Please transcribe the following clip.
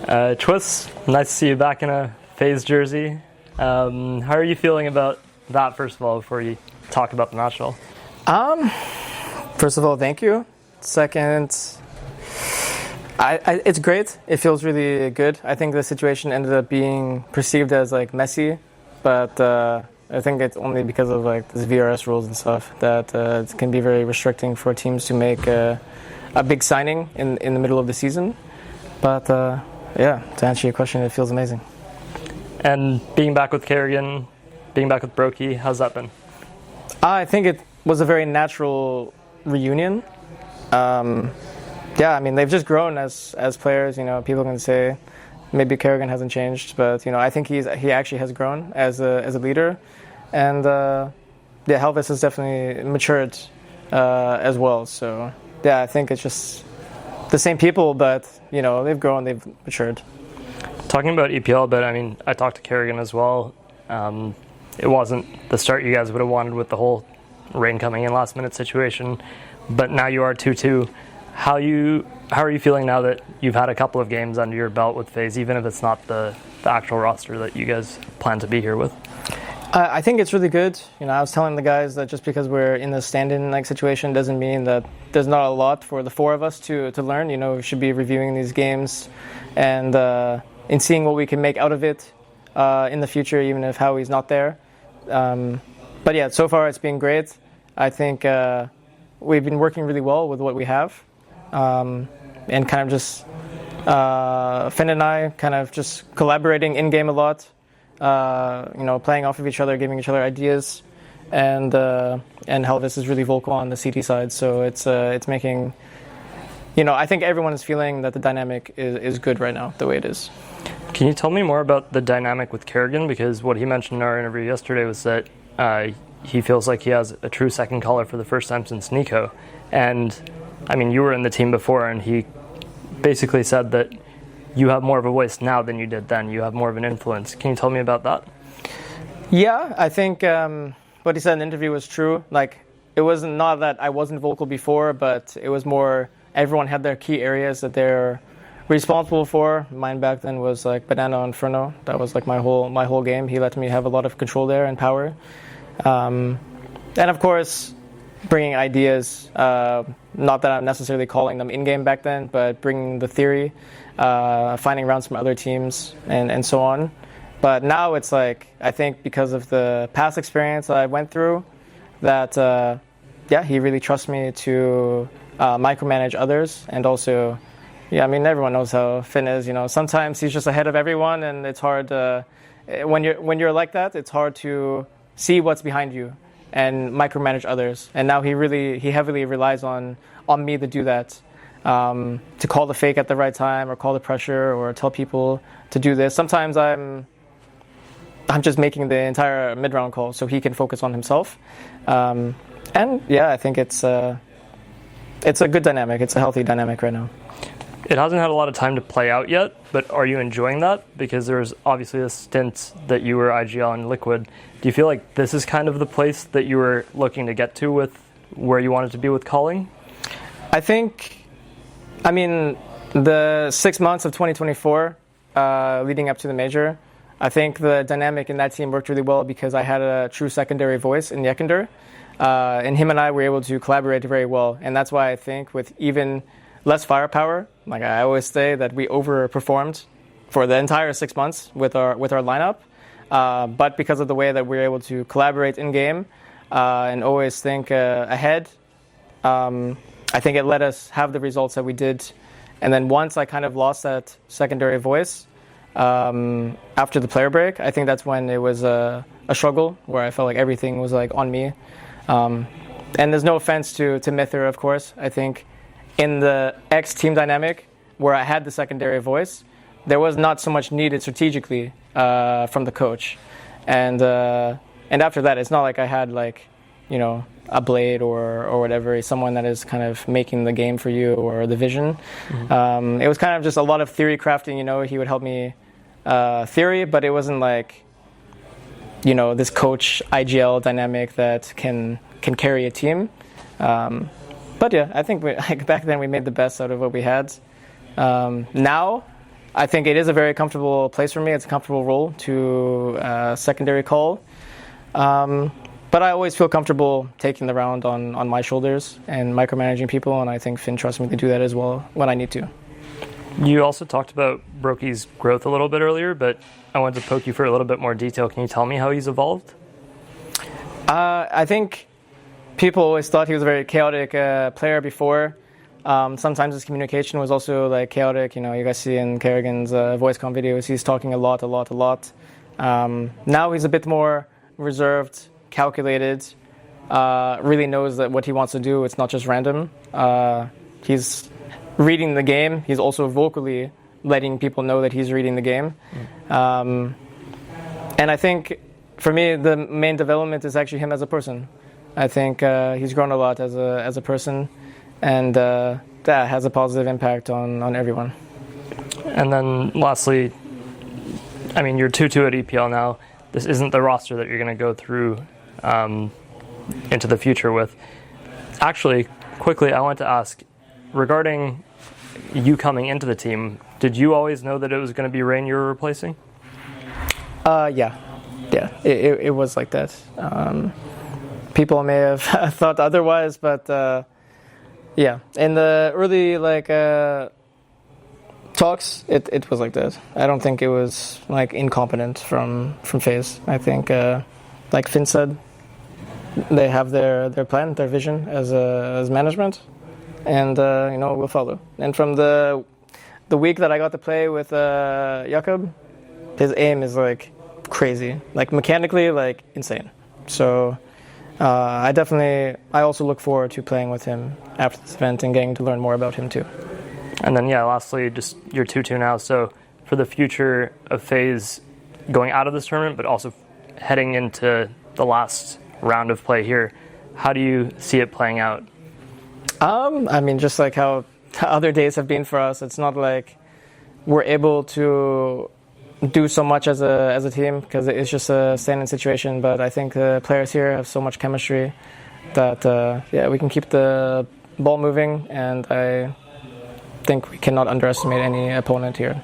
Twistzz, nice to see you back in a FaZe jersey. How are you feeling about that, first of all, before you talk about the match at all? First of all, thank you. Second, it's great. It feels really good. I think the situation ended up being perceived as like messy, but I think it's only because of like this VRS rules and stuff that it can be very restricting for teams to make a big signing in the middle of the season. But yeah, to answer your question, it feels amazing. And being back with Karrigan, being back with Broky, how's that been? I think it was a very natural reunion. Yeah, I mean, they've just grown as players. You know, people can say maybe Karrigan hasn't changed, but you know, I think he actually has grown as a leader, and yeah, Helvis has definitely matured as well. So yeah, I think it's just the same people, but you know, they've grown, they've matured. Talking about EPL, but I mean, I talked to Karrigan as well. It wasn't the start you guys would have wanted with the whole rain coming in last minute situation, but now you are 2-2. How are you feeling now that you've had a couple of games under your belt with FaZe, even if it's not the actual roster that you guys plan to be here with? I think it's really good. You know, I was telling the guys that just because we're in the stand-in like situation doesn't mean that there's not a lot for the four of us to learn. You know, we should be reviewing these games and seeing what we can make out of it in the future, even if Howie's not there. But yeah, so far it's been great. I think we've been working really well with what we have, and kind of just Finn and I kind of just collaborating in game a lot. You know, playing off of each other, giving each other ideas, and Helvis is really vocal on the CT side, so it's making, you know, I think everyone is feeling that the dynamic is good right now, the way it is. Can you tell me more about the dynamic with Karrigan? Because what he mentioned in our interview yesterday was that he feels like he has a true second caller for the first time since Nico. And, I mean, you were in the team before, and he basically said that you have more of a voice now than you did then. You have more of an influence. Can you tell me about that? Yeah, I think what he said in the interview was true. Like, it was not that I wasn't vocal before, but it was more everyone had their key areas that they're responsible for. Mine back then was like Banana Inferno. That was like my whole game. He let me have a lot of control there and power. And of course, bringing ideas, not that I'm necessarily calling them in-game back then, but bringing the theory, finding rounds from other teams, and so on. But now it's like, I think because of the past experience that I went through, that, yeah, he really trusts me to micromanage others. And also, yeah, I mean, everyone knows how Finn is, you know, sometimes he's just ahead of everyone, and it's hard, when you're like that, it's hard to see what's behind you and micromanage others. And now he heavily relies on me to do that, to call the fake at the right time, or call the pressure, or tell people to do this. Sometimes I'm just making the entire mid-round call so he can focus on himself. And yeah, I think it's a good dynamic. It's a healthy dynamic right now. It hasn't had a lot of time to play out yet, but are you enjoying that? Because there's obviously a stint that you were IGL and Liquid. Do you feel like this is kind of the place that you were looking to get to with where you wanted to be with calling? I think, I mean, the 6 months of 2024 leading up to the major, I think the dynamic in that team worked really well because I had a true secondary voice in Yekender. And him and I were able to collaborate very well. And that's why I think with even less firepower, like I always say, that we overperformed for the entire 6 months with our lineup. But because of the way that we're able to collaborate in game and always think ahead, I think it let us have the results that we did. And then once I kind of lost that secondary voice after the player break, I think that's when it was a struggle where I felt like everything was like on me. And there's no offense to Mither, of course. I think in the X team dynamic where I had the secondary voice, there was not so much needed strategically from the coach. And after that, it's not like I had like, you know, a blade or whatever, someone that is kind of making the game for you or the vision. Mm-hmm. It was kind of just a lot of theory crafting, you know. He would help me theory, but it wasn't like, you know, this coach IGL dynamic that can carry a team. But yeah, I think back then we made the best out of what we had. Now, I think it is a very comfortable place for me. It's a comfortable role to secondary call. But I always feel comfortable taking the round on my shoulders and micromanaging people, and I think Finn trusts me to do that as well when I need to. You also talked about Broky's growth a little bit earlier, but I wanted to poke you for a little bit more detail. Can you tell me how he's evolved? I think people always thought he was a very chaotic player before. Sometimes his communication was also like chaotic. You know, you guys see in Karrigan's voice comm videos, he's talking a lot. Now he's a bit more reserved, calculated, really knows that what he wants to do. It's not just random. He's reading the game. He's also vocally letting people know that he's reading the game. And I think for me, the main development is actually him as a person. I think he's grown a lot as a person, and that has a positive impact on everyone. And then lastly, I mean, you're 2-2 at EPL now. This isn't the roster that you're going to go through into the future with. Actually, quickly, I want to ask, regarding you coming into the team, did you always know that it was going to be Rain you were replacing? Yeah, it was like that. People may have thought otherwise, but yeah, in the early talks, it was like that. I don't think it was like incompetent from FaZe. I think, like Finn said, they have their plan, their vision as management, and we'll follow. And from the week that I got to play with Jakob, his aim is like crazy, like mechanically like insane. So I also look forward to playing with him after this event and getting to learn more about him too. And then, yeah, lastly, just you're 2-2 now. So for the future of FaZe going out of this tournament, but also heading into the last round of play here, how do you see it playing out? I mean, just like how other days have been for us, it's not like we're able to do so much as a team because it's just a standing situation. But I think the players here have so much chemistry that we can keep the ball moving, and I think we cannot underestimate any opponent here.